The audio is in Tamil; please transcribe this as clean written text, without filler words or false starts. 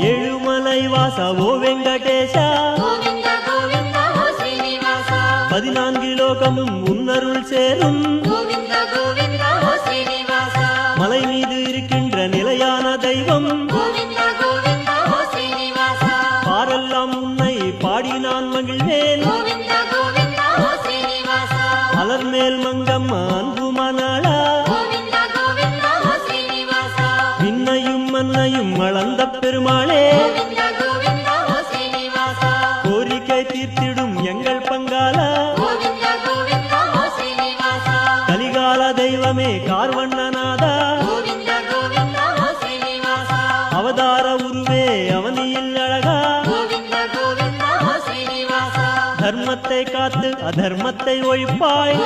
ఏడుమలై వాస ఓ వెంకటేశ 14 லோகமும் உன்னருள் சேரும் மலை மீது இருக்கின்ற நிலையான தெய்வம் பாரெல்லாம் உன்னை பாடி நான் மகிழ்வேன் அலர்மேல் மங்கம் அன்பு மணாளா விண்ணையும் மண்ணையும் அளந்த பெருமாளே கோரிக்கை தீர்த்திடும் எங்கள் பங்காளா கலிகால தெய்வமே கார்வண்ணநாதா அவதார உருவே அவனியில் அழகா தர்மத்தை காத்து அதர்மத்தை ஒழிப்பாய்